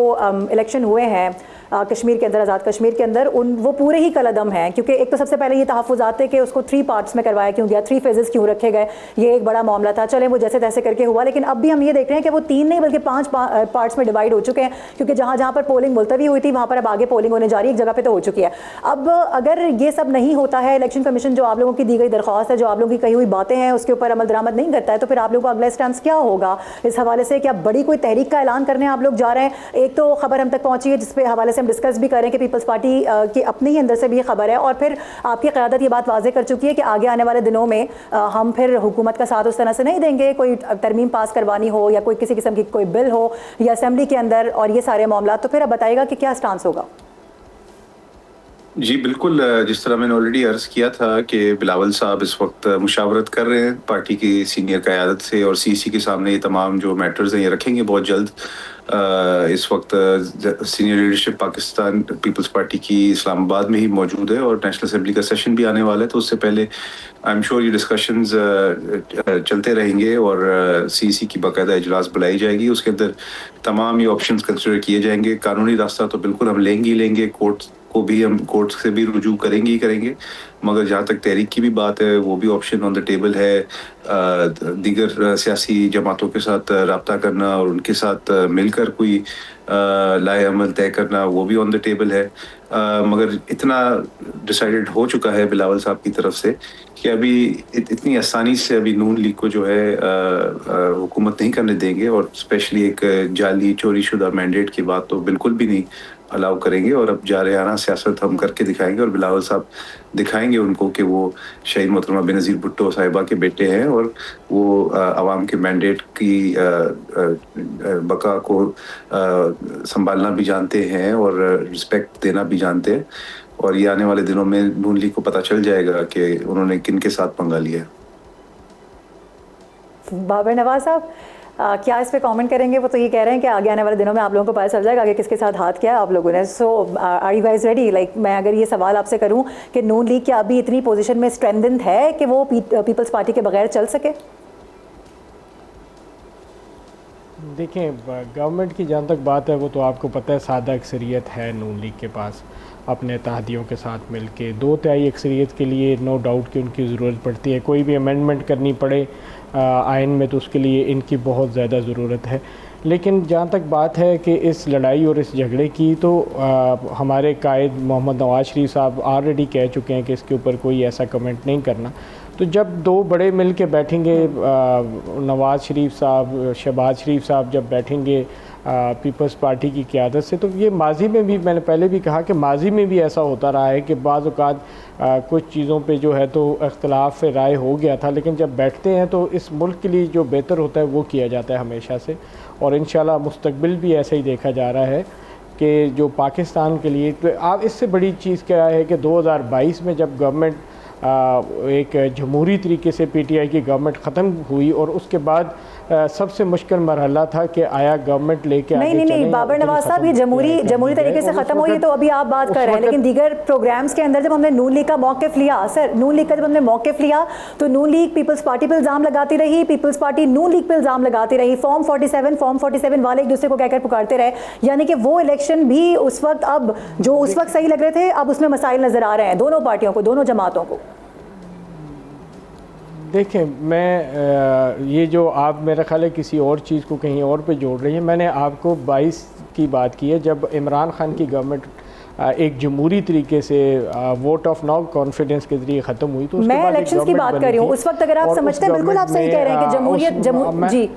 Speaker 1: इलेक्शन हुए हैं कश्मीर के अंदर, आज़ाद कश्मीर के अंदर, वो पूरे ही कलअदम हैं? क्योंकि एक तो सबसे पहले ये तहफ़्फ़ुज़ात थे कि उसको 3 पार्ट्स में करवाया क्यों गया, 3 फेजेस क्यों रखे गए, ये एक बड़ा मामला था। चले वो जैसे तैसे करके हुआ, लेकिन अब भी हम ये देख रहे हैं कि वो 3 नहीं बल्कि 5 पार्ट्स में डिवाइड हो चुके हैं, क्योंकि जहाँ जहाँ पर पोलिंग मुलतवी हुई थी वहाँ पर अब आगे पोलिंग होने जा रही है, एक जगह पर तो हो चुकी है। अब अगर ये सब नहीं होता है, इलेक्शन कमीशन जो आप लोगों की दी गई दरख्वास्त है, जो आप लोगों की कही हुई बातें हैं, उसके ऊपर अमल दरामद नहीं करता है, तो फिर आप लोगों का अगला स्टेंस क्या होगा इस हवाले से? क्या बड़ी कोई तहरीक का ऐलान करने आप लोग जा रहे हैं? एक तो खबर हम तक पहुंची है जिसपे हवाले से हम डिस्कस भी करें कि पीपल्स पार्टी की अपने ही अंदर से भी ये खबर है, और फिर आपकी क़यादत ये बात वाज़ेह कर चुकी है कि आगे आने वाले दिनों में हम फिर हुकूमत का साथ उस तरह से नहीं देंगे। कोई तरमीम पास करवानी हो या कोई किसी किस्म की कोई बिल हो या असेंबली के अंदर और ये सारे मामला, तो फिर अब बताइएगा कि क्या स्टांस होगा?
Speaker 3: जी बिल्कुल, जिस तरह मैंने ऑलरेडी अर्ज़ किया था कि बिलावल साहब इस वक्त मुशावरत कर रहे हैं पार्टी की सीनियर क़यादत से, और CC के सामने ये तमाम जो मैटर्स हैं ये रखेंगे बहुत जल्द। इस वक्त सीनियर लीडरशिप पाकिस्तान पीपल्स पार्टी की इस्लामाबाद में ही मौजूद है और नेशनल असेंबली का सेशन भी आने वाला है, तो उससे पहले आई एम श्योर ये डिस्कशंस चलते रहेंगे और CC की बाकायदा इजलास बुलाई जाएगी। उसके अंदर तमाम ये ऑप्शंस कंसिडर किए जाएंगे। कानूनी रास्ता तो बिल्कुल हम लेंगे, कोर्ट को भी हम कोर्ट से भी रुजू करेंगे ही करेंगे, मगर जहाँ तक तहरीक की भी बात है वो भी ऑप्शन ऑन द टेबल है। दीगर सियासी जमातों के साथ रब्ता करना और उनके साथ मिलकर कोई लाए अमल तय करना वो भी ऑन द टेबल है। मगर इतना डिसाइडेड हो चुका है बिलावल साहब की तरफ से कि अभी इतनी आसानी से अभी नून लीग को जो है हुकूमत नहीं करने देंगे, और स्पेशली एक जाली चोरी शुदा मैंडेट की बात तो बिल्कुल भी नहीं अलाउ करेंगे और अब जारियाना सियासत हम करके दिखाएंगे और बिलावल साहब दिखाएंगे उनको कि वो शहीद मोहतरमा बेनज़ीर भुट्टो साहिबा के बेटे हैं और वो आवाम के मैंडेट की बका को संभालना भी जानते हैं और रिस्पेक्ट देना भी जानते हैं। और ये आने वाले दिनों में नून लीग को पता चल जाएगा कि उन्होंने किन के साथ पंगा लिया है।
Speaker 1: बाबर नवाज साहब क्या इस पे कमेंट करेंगे? वो तो ये कह रहे हैं कि आगे आने वाले दिनों में आप लोगों को पता चल जाएगा आगे किसके साथ हाथ किया है आप लोगों ने। So are you guys ready? Like मैं अगर ये सवाल आपसे करूं कि नून लीग क्या अभी इतनी पोजीशन में स्ट्रेंथेंड है कि वो पीपल्स पार्टी के बगैर चल सके?
Speaker 4: देखें, गवर्नमेंट की जहाँ तक बात है वो तो आपको पता है सादा अक्सरियत है नून लीग के पास अपने इत्तेहादियों के साथ मिलके। 2/3 अक्सरियत के लिए नो डाउट कि उनकी ज़रूरत पड़ती है। कोई भी अमेंडमेंट करनी पड़े आइन में तो उसके लिए इनकी बहुत ज़्यादा ज़रूरत है। लेकिन जहाँ तक बात है कि इस लड़ाई और इस झगड़े की तो हमारे कायद मोहम्मद नवाज शरीफ साहब ऑलरेडी कह चुके हैं कि इसके ऊपर कोई ऐसा कमेंट नहीं करना। तो जब दो बड़े मिल के बैठेंगे, नवाज़ शरीफ साहब, शहबाज शरीफ साहब जब बैठेंगे पीपल्स पार्टी की क़यादत से, तो ये माजी में भी, मैंने पहले भी कहा कि माजी में भी ऐसा होता रहा है कि बाज़ औक़ात कुछ चीज़ों पे जो है तो इख्तलाफ राय हो गया था, लेकिन जब बैठते हैं तो इस मुल्क के लिए जो बेहतर होता है वो किया जाता है हमेशा से। और इंशाल्लाह मुस्तकबिल भी ऐसे ही देखा जा रहा है कि जो पाकिस्तान के लिए, तो आप इससे बड़ी चीज़ क्या है कि 2022 में जब गवर्नमेंट एक जमहूरी तरीके से पीटीआई की गवर्नमेंट ख़त्म हुई और उसके बाद सबसे मुश्किल मरहला था कि आया गवर्नमेंट लेके आगे
Speaker 1: नहीं नहीं बाबर नवाज साहब, ये जमहूरी तरीके से ख़त्म हुई तो अभी आप बात कर रहे हैं, लेकिन दीगर प्रोग्राम्स के अंदर जब हमने नून लीग का मौक़िफ़ लिया, सर नून लीग का जब हमने मौक़िफ़ लिया तो नून लीग पीपल्स पार्टी पर इल्ज़ाम लगाती रही, पीपल्स पार्टी नून लीग पर इल्ज़ाम लगाती रही, फॉर्म 47 वाले एक दूसरे को कहकर पुकारते रहे। यानी कि वो इलेक्शन भी उस वक्त, अब जो उस वक्त सही लग रहे थे अब उसमें मसाइल नज़र आ रहे हैं दोनों पार्टियों को, दोनों जमातों को।
Speaker 4: देखें, मैं ये जो आप मेरा ख्याल है किसी और चीज़ को कहीं और पे जोड़ रही है। मैंने आपको 22 की बात की है जब इमरान खान की गवर्नमेंट एक जमहूरी तरीके से वोट ऑफ नो कॉन्फिडेंस के जरिए ख़त्म हुई। तो
Speaker 1: मैं इलेक्शंस की बात कर रही हूँ उस वक्त, अगर आप समझते हैं, बिल्कुल आप सही कह रहे हैं कि जमहूरियत जी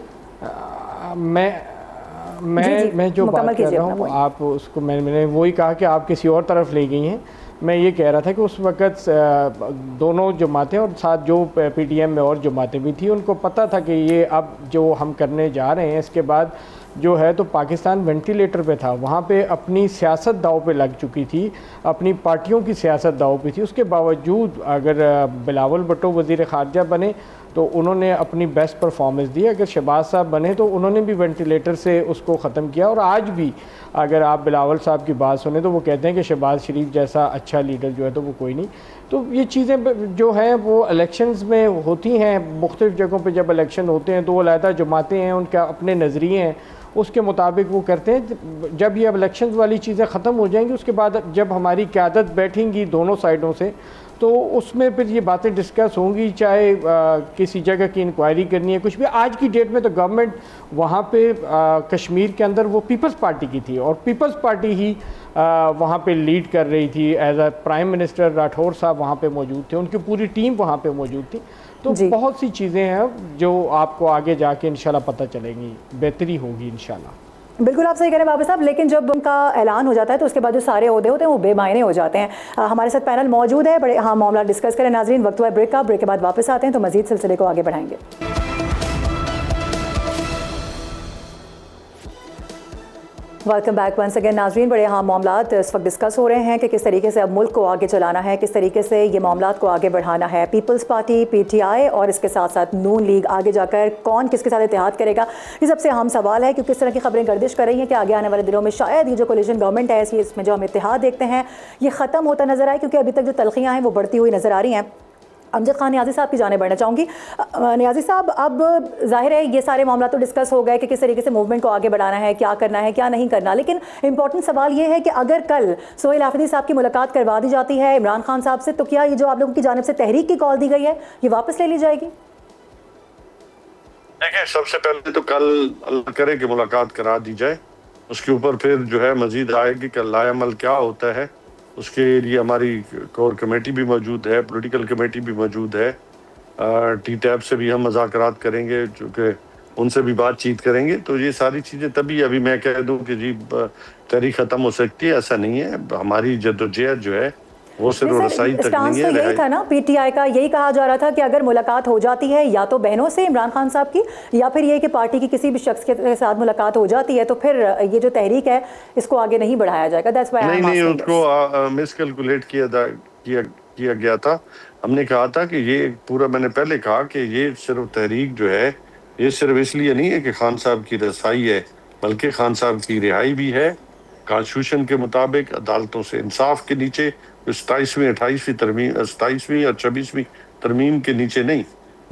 Speaker 4: मैं जो बात कर रहा हूँ आप उसको, मैंने वही कहा कि आप किसी और तरफ ले गई हैं। मैं ये कह रहा था कि उस वक़्त दोनों जमातें और साथ जो पीटीएम में और जमातें भी थी, उनको पता था कि ये अब जो हम करने जा रहे हैं इसके बाद जो है तो पाकिस्तान वेंटिलेटर पे था, वहाँ पे अपनी सियासत दाव पे लग चुकी थी, अपनी पार्टियों की सियासत दाव पे थी। उसके बावजूद अगर बिलावल भुट्टो वज़ीर ख़ारजा बने तो उन्होंने अपनी बेस्ट परफॉर्मेंस दी, अगर शहबाज साहब बने तो उन्होंने भी वेंटिलेटर से उसको ख़त्म किया। और आज भी अगर आप बिलावल साहब की बात सुने तो वो कहते हैं कि शहबाज शरीफ जैसा अच्छा लीडर जो है तो वो कोई नहीं। तो ये चीज़ें जो हैं वो इलेक्शंस में होती हैं, मुख्तलिफ़ जगहों पे जब इलेक्शन होते हैं तो वो अलहदा जमातें हैं, उनका अपने नज़रिए हैं, उसके मुताबिक वो करते हैं। जब ये इलेक्शंस वाली चीज़ें ख़त्म हो जाएंगी उसके बाद जब हमारी क़यादत बैठेंगी दोनों साइडों से तो उसमें फिर ये बातें डिस्कस होंगी, चाहे किसी जगह की इंक्वायरी करनी है कुछ भी। आज की डेट में तो गवर्नमेंट वहाँ पे कश्मीर के अंदर वो पीपल्स पार्टी की थी और पीपल्स पार्टी ही वहाँ पे लीड कर रही थी। As a prime minister Rathore साहब वहाँ पे मौजूद थे, उनकी पूरी टीम वहाँ पे मौजूद थी। तो बहुत सी चीज़ें हैं जो आपको आगे जाके इंशाल्लाह पता चलेंगी, बेहतरी होगी इंशाल्लाह।
Speaker 1: बिल्कुल आप सही कह रहे हैं बाबर साहब, लेकिन जब उनका ऐलान हो जाता है तो उसके बाद जो सारे ओहदे होते हैं वो बेमायने हो जाते हैं। हमारे साथ पैनल मौजूद है, बड़े हाँ मामला डिस्कस करें। नाजरीन, वक्त हुआ है ब्रेक का, ब्रेक के बाद वापस आते हैं तो मजीद सिलसिले को आगे बढ़ाएंगे। वेलकम बैक वंस अगेन नाजरीन, बड़े अहम मामलात इस वक्त डिस्कस हो रहे हैं कि किस तरीके से अब मुल्क को आगे चलाना है, किस तरीके से ये मामलात को आगे बढ़ाना है। पीपल्स पार्टी, पीटीआई और इसके साथ साथ नून लीग आगे जाकर कौन किसके साथ इत्तेहाद करेगा, ये सबसे अहम सवाल है। क्योंकि इस तरह की खबरें गर्दिश कर रही हैं कि आगे आने वाले दिनों में शायद ये जो कोलिशन गवर्नमेंट है इसमें जो हम इत्तेहाद देखते हैं ये ख़त्म होता नजर आए, क्योंकि अभी तक जो तलखियाँ हैं वो बढ़ती हुई नजर आ रही हैं। अमजद खान नियाज़ी साहब की जाने बढ़ना चाहूँगी। नियाज़ी साहब, अब जाहिर है ये सारे मामला तो डिस्कस हो गए कि किस तरीके से मूवमेंट को आगे बढ़ाना है, क्या करना है, क्या नहीं करना, लेकिन इंपॉर्टेंट सवाल ये है कि अगर कल सोहेल आफरीदी साहब की मुलाकात करवा दी जाती है इमरान खान साहब से, तो क्या ये जो आप लोगों की जानिब से तहरीक की कॉल दी गई है ये वापस ले ली जाएगी?
Speaker 2: देखिए, सबसे पहले तो कल अल्लाह करे कि मुलाकात करा दी जाए, उसके ऊपर फिर जो है मजीद आएगी कि लाएअमल क्या होता है। उसके लिए हमारी कोर कमेटी भी मौजूद है, पॉलिटिकल कमेटी भी मौजूद है, टी टैब से भी हम मुज़ाकरात करेंगे, चूँकि उनसे भी बातचीत करेंगे। तो ये सारी चीजें तभी अभी मैं कह दूं कि जी तहरीक खत्म हो सकती है, ऐसा नहीं है। हमारी जद्दोजहद जो है वो सिर्फ
Speaker 1: नहीं
Speaker 2: रसाई
Speaker 1: सर,
Speaker 2: तक नहीं
Speaker 1: स्टांस
Speaker 2: है।
Speaker 1: तो यही था ना पीटीआई का, यही कहा जा रहा था कि अगर मुलाकात हो जाती है या तो बहनों से इमरान खान साहब की, या फिर ये कि पार्टी की किसी भी शख्स के साथ मुलाकात हो जाती है, तो फिर ये जो तहरीक है इसको आगे नहीं बढ़ाया जाएगा। दैट्स व्हाई आई एम
Speaker 2: नहीं,
Speaker 1: आस्किंग
Speaker 2: उसको मिसकैलकुलेट किया गया था। हमने कहा था कि ये पूरा, मैंने पहले कहा कि ये सिर्फ तहरीक जो है ये सिर्फ इसलिए नहीं है कि खान साहब की रसाई है, बल्कि खान साहब की रिहाई भी है। कॉन्स्टिट्यूशन के मुताबिक अदालतों से इंसाफ के नीचे, 27वीं तरमीम, 27वीं और 26वीं तरमीम के नीचे नहीं,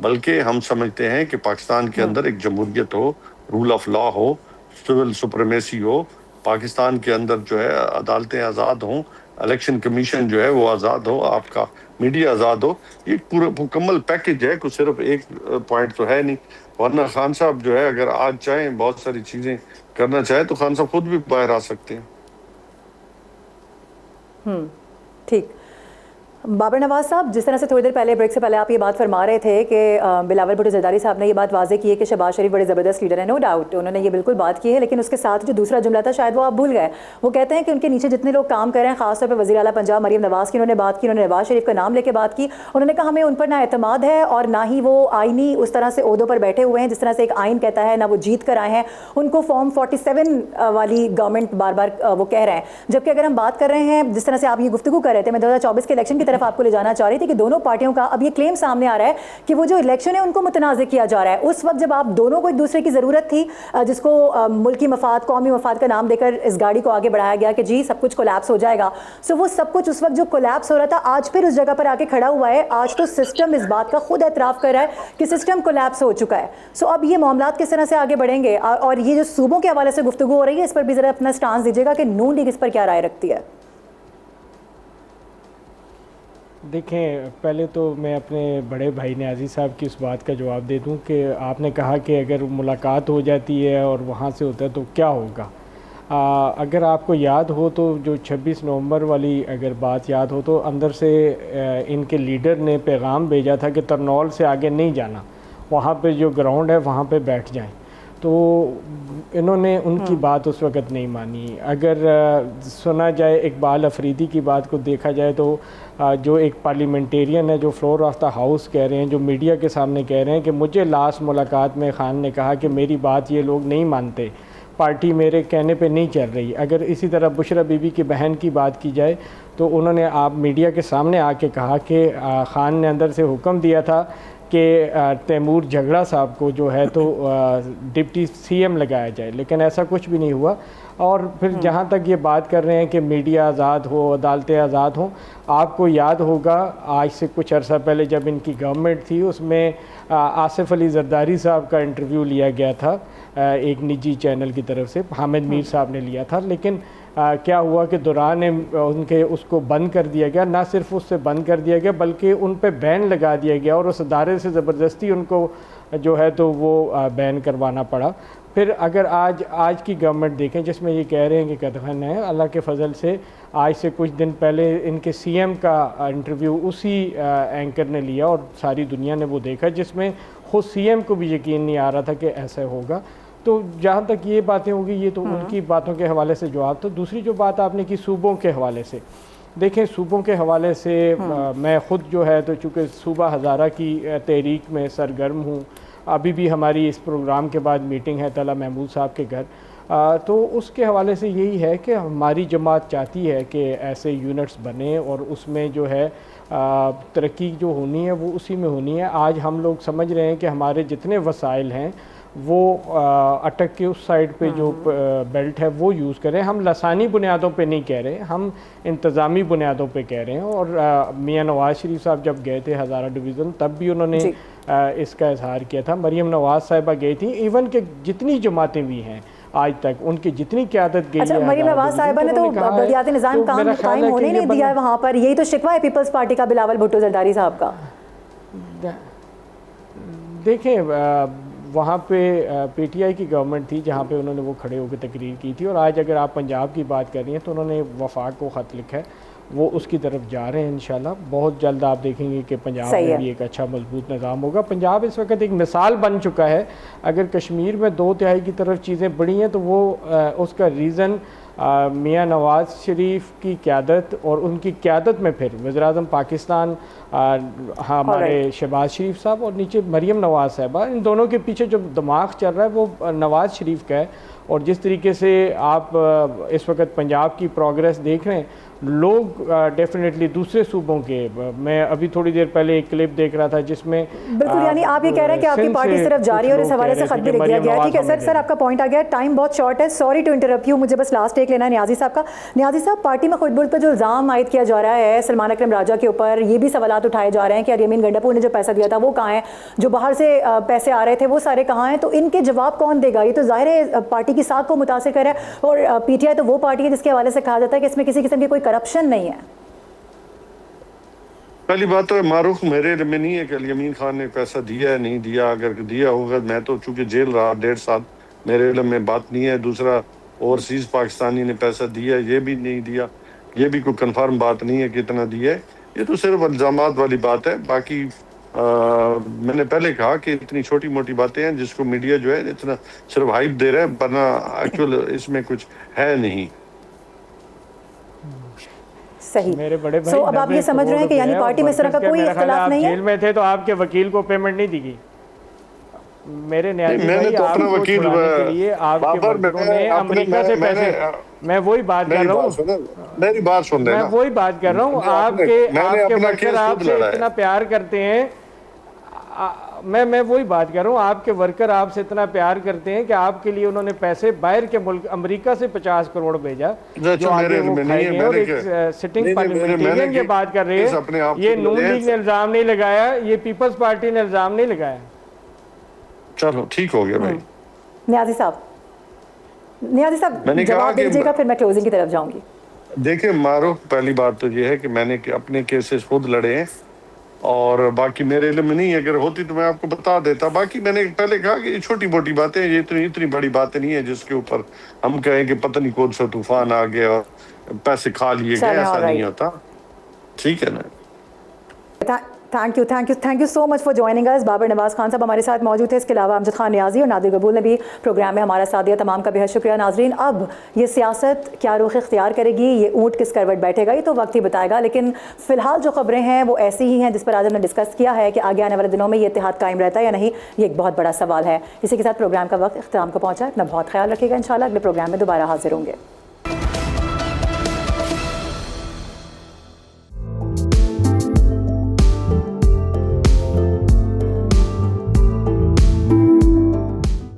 Speaker 2: बल्कि हम समझते हैं कि पाकिस्तान के अंदर एक जमहूरियत हो, रूल ऑफ लॉ हो, सिविल सुप्रीमेसी हो, पाकिस्तान के अंदर जो है अदालतें आज़ाद हों, इलेक्शन कमीशन जो है वो आज़ाद हो, आपका मीडिया आज़ाद हो। ये पूरा मुकम्मल पैकेज है, कुछ सिर्फ एक पॉइंट तो है नहीं। वरना खान साहब जो है अगर आज चाहें बहुत सारी चीज़ें करना चाहे तो खान साहब खुद भी बाहर आ सकते हैं।
Speaker 1: ठीक। बाबर नवाज साहब, जिस तरह से थोड़ी देर पहले, ब्रेक से पहले आप ये बात फरमा रहे थे कि बिलावल भुट्टो जरदारी साहब ने ये बात वाजे की है कि शहबाज शरीफ बड़े ज़बरदस्त लीडर है, नो डाउट उन्होंने ये बिल्कुल बात की है, लेकिन उसके साथ जो दूसरा जुमला था शायद वो आप भूल गए। वो कहते हैं कि उनके नीचे जितने लोग काम कर रहे हैं, खासतौर पर वज़ीर आला पंजाब मरीम नवाज़ की उन्होंने बात की, उन्होंने नवाज शरीफ का नाम लेके बात की। उन्होंने कहा हमें उन पर ना एतमाद है और ना ही वो आइनी उस तरह से ओहदों पर बैठे हुए हैं जिस तरह से एक आइन कहता है, ना वो जीत कर आए हैं। उनको फॉर्म 47 वाली गवर्नमेंट बार बार वो कह रहे हैं। जबकि अगर हम बात कर रहे हैं, जिस तरह से आप ये गुफ्तगू कर रहे थे, मैं 2024 के इलेक्शन की तरफ आपको ले जाना चाह रही थी कि दोनों पार्टियों का अब ये क्लेम सामने आ रहा है कि वो जो इलेक्शन है उनको मुतनाज़ किया जा रहा है। उस वक्त जब आप दोनों को एक दूसरे की ज़रूरत थी, जिसको मुल्की मफाद, कौमी मफाद का नाम देकर इस गाड़ी को आगे बढ़ाया गया कि जी सब कुछ कोलैप्स हो जाएगा, सो वो सब कुछ उस वक्त जो कोलैप्स हो रहा था आज फिर उस जगह पर आके खड़ा हुआ है। आज तो सिस्टम इस बात का खुद एतराफ़ कर रहा है कि सिस्टम कोलैप्स हो चुका है। सो अब ये मामलात किस तरह से आगे बढ़ेंगे? और ये जो सूबों के हवाले से गुफ्तगू हो रही है, इस पर भी ज़रा अपना स्टांस दीजिएगा कि नून लीग इस पर क्या राय रखती है।
Speaker 4: देखें, पहले तो मैं अपने बड़े भाई न्याजी साहब की इस बात का जवाब दे दूं कि आपने कहा कि अगर मुलाकात हो जाती है और वहाँ से होता है तो क्या होगा। अगर आपको याद हो तो जो 26 नवंबर वाली अगर बात याद हो तो अंदर से इनके लीडर ने पैगाम भेजा था कि तरनौल से आगे नहीं जाना, वहाँ पे जो ग्राउंड है वहाँ पे बैठ जाएं। तो इन्होंने उनकी बात उस वक़्त नहीं मानी। अगर सुना जाए इकबाल अफरीदी की बात को देखा जाए तो जो एक पार्लियामेंटेरियन है, जो फ्लोर ऑफ द हाउस कह रहे हैं, जो मीडिया के सामने कह रहे हैं कि मुझे लास्ट मुलाकात में खान ने कहा कि मेरी बात ये लोग नहीं मानते, पार्टी मेरे कहने पे नहीं चल रही। अगर इसी तरह बुशरा बीबी की बहन की बात की जाए तो उन्होंने आप मीडिया के सामने आके कहा कि खान ने अंदर से हुक्म दिया था कि तैमूर झगड़ा साहब को जो है तो डिप्टी सीएम लगाया जाए, लेकिन ऐसा कुछ भी नहीं हुआ। और फिर जहाँ तक ये बात कर रहे हैं कि मीडिया आज़ाद हो, अदालतें आज़ाद हों, आपको याद होगा आज से कुछ अर्सा पहले जब इनकी गवर्नमेंट थी उसमें आसिफ अली जरदारी साहब का इंटरव्यू लिया गया था एक निजी चैनल की तरफ से, हामिद मीर साहब ने लिया था। लेकिन क्या हुआ कि दौरान उनके उसको बंद कर दिया गया। ना सिर्फ उससे बंद कर दिया गया बल्कि उन पे बैन लगा दिया गया और उस अदारे से ज़बरदस्ती उनको जो है तो वो बैन करवाना पड़ा। फिर अगर आज की गवर्नमेंट देखें जिसमें ये कह रहे हैं कि कदगन है, अल्लाह के फजल से आज से कुछ दिन पहले इनके सीएम का इंटरव्यू उसी एंकर ने लिया और सारी दुनिया ने वो देखा, जिसमें खुद सीएम को भी यकीन नहीं आ रहा था कि ऐसा होगा। तो जहाँ तक ये बातें होंगी ये तो उनकी बातों के हवाले से जवाब। तो दूसरी जो बात आपने की सूबों के हवाले से, देखें सूबों के हवाले से मैं ख़ुद जो है तो चूँकि सूबा हज़ारा की तहरीक में सरगर्म हूँ, अभी भी हमारी इस प्रोग्राम के बाद मीटिंग है तला महमूद साहब के घर, तो उसके हवाले से यही है कि हमारी जमात चाहती है कि ऐसे यूनिट्स बने और उसमें जो है तरक्की जो होनी है वो उसी में होनी है। आज हम लोग समझ रहे हैं कि हमारे जितने वसाइल हैं वो अटक के उस साइड पे जो बेल्ट है वो यूज़ करें। हम लसानी बुनियादों पे नहीं कह रहे, हम इंतज़ामी बुनियादों पे कह रहे हैं। और मियाँ नवाज़ शरीफ साहब जब गए थे हज़ारा डिवीज़न तब भी उन्होंने इसका इजहार किया था। मरीम नवाज़ साहिबा गई थी, इवन के जितनी जमातें भी हैं आज तक उनकी जितनी क़यादत गई है।
Speaker 1: मरीम नवाज़ साहिबा ने तो बलदियाती निज़ाम कायम होने नहीं दिया है वहाँ पर, यही तो शिकवा है पीपल्स पार्टी का बिलावल भुट्टो जरदारी साहब का।
Speaker 4: देखें वहाँ पे पीटीआई की गवर्नमेंट थी जहाँ पे उन्होंने वो खड़े होकर तकरीर की थी, और आज अगर आप पंजाब की बात कर रही हैं तो उन्होंने वफाक को ख़त लिखा है, वो उसकी तरफ जा रहे हैं इंशाल्लाह। बहुत जल्द आप देखेंगे कि पंजाब में भी एक अच्छा मजबूत निज़ाम होगा। पंजाब इस वक्त एक मिसाल बन चुका है। अगर कश्मीर में 2/3 की तरफ चीज़ें बढ़ी हैं तो वो उसका रीज़न मियाँ नवाज़ शरीफ की क़यादत और उनकी क़यादत में फिर वज़ीर-ए-आज़म पाकिस्तान हमारे शहबाज शरीफ साहब और नीचे मरीम नवाज़ साहबा, इन दोनों के पीछे जो दिमाग चल रहा है वो नवाज़ शरीफ का है। और जिस तरीके से आप इस वक्त पंजाब की प्रोग्रेस देख रहे हैं, लोग डेफिनेटली दूसरे सूबों के, मैं अभी थोड़ी देर पहले एक क्लिप देख रहा था जिसमें
Speaker 1: बिल्कुल, यानी आप ये कह रहे हैं कि आपकी पार्टी सिर्फ जा रही है और इस हवाले से खत भी लिख दिया गया है। ठीक है सर, सर आपका पॉइंट आ गया, टाइम बहुत शॉर्ट है, सॉरी टू इंटरप्ट यू, मुझे बस लास्ट एक लेना है न्याजी साहब का। न्याजी साहब, पार्टी में खुद पर जो इल्ज़ाम आयद किया जा रहा है सलमान अकरम राजा के ऊपर, ये भी सवाल उठाए जा रहे हैं कि अरयमीन गंडापुर ने जो पैसा दिया था वो कहाँ है, जो बाहर से पैसे आ रहे थे वो सारे कहाँ हैं, तो इनके जवाब कौन देगा? ये तो जाहिर है पार्टी की साख को मुतासिर कर रहा है, और पीटीआई तो वो पार्टी है जिसके हवाले से कहा जाता है कि इसमें किसी किस्म की कोई करप्शन नहीं है।
Speaker 2: पहली बात तो मारूफ मेरे इल्म में नहीं है कि अरयमीन खान ने पैसा दिया है नहीं दिया। अगर दिया होगा, मैं तो चूंकि जेल रहा 1.5 साल, मेरे इल्म में बात नहीं है। दूसरा, ओवरसीज पाकिस्तानी ने पैसा दिया, ये भी नहीं दिया, ये भी कोई कंफर्म बात नहीं है कितना दिया है। ये तो सिर्फ इल्जामात वाली बात है। बाकी मैंने पहले कहा कि इतनी छोटी मोटी बातें हैं जिसको मीडिया जो है इतना सिर्फ हाइप दे रहा है, वरना एक्चुअल इसमें कुछ है नहीं।
Speaker 1: सही,
Speaker 4: मेरे बड़े भाई,
Speaker 1: so, अब आप ये समझ रहे हैं कि यानी पार्टी में इस तरह का कोई इख्तिलाफ नहीं है।
Speaker 4: जेल में थे तो आपके वकील को पेमेंट नहीं दी गई। मेरे
Speaker 2: मैंने तो अपना वकील
Speaker 4: आपके वर्करों ने अमेरिका से पैसे, मैं वही बात कर रहा हूँ,
Speaker 2: मेरी बात सुन रहे हैं,
Speaker 4: मैं वही बात कर रहा हूँ। आपके वर्कर आपसे इतना प्यार करते हैं, मैं वही बात कर रहा हूँ, आपके वर्कर आपसे इतना प्यार करते हैं कि आपके लिए उन्होंने पैसे बाहर के मुल्क अमेरिका से 50 करोड़ भेजा, जो आगे वो खाएंगे। और एक सिटिंग पार्लियामेंटेरियन ये बात कर रहे हैं, ये नून लीग ने इल्जाम नहीं लगाया, ये पीपल्स पार्टी ने इल्जाम नहीं लगाया।
Speaker 2: चलो ठीक हो गया भाई।
Speaker 1: न्याजी साहब जवाब दीजिएगा, फिर मैं क्लोजिंग की तरफ जाऊंगी।
Speaker 2: देखिए मारूफ, पहली बात तो ये है कि मैंने अपने केसेस खुद लड़े हैं और बाकी मेरे इल्म में नहीं है। अगर होती तो मैं आपको बता देता। बाकी मैंने पहले कहा कि ये छोटी मोटी बातें, ये इतनी बड़ी बातें नहीं है जिसके ऊपर हम कहें कि पता नहीं कौन सा तूफान आ गया और पैसे खा लिए गए, ऐसा नहीं होता। ठीक है ना।
Speaker 1: Thank you so much for joining us. Babar Nawaz Khan साहब हमारे साथ मौजूद थे, इसके अलावा अमजद खान नियाजी और नादिर कबूल ने भी प्रोग्राम में हमारा साथ दिया। तमाम का बेहद शुक्रिया। नाजरीन, अब ये सियासत क्या रुख इख्तियार करेगी, ये ऊँट किस करवट बैठेगा, ये तो वक्त ही बताएगा। लेकिन फिलहाल जो खबरें हैं वो ऐसी ही हैं जिस पर आज हमने डिस्कस किया है कि आगे आने वाले दिनों में ये इत्तेहाद कायम रहता है या नहीं, ये एक बहुत बड़ा सवाल है। इसी के साथ प्रोग्राम का वक्त इख्तिताम को पहुँचा। अपना बहुत ख्याल रखिएगा। इंशाल्लाह अगले प्रोग्राम में दोबारा हाजिर होंगे।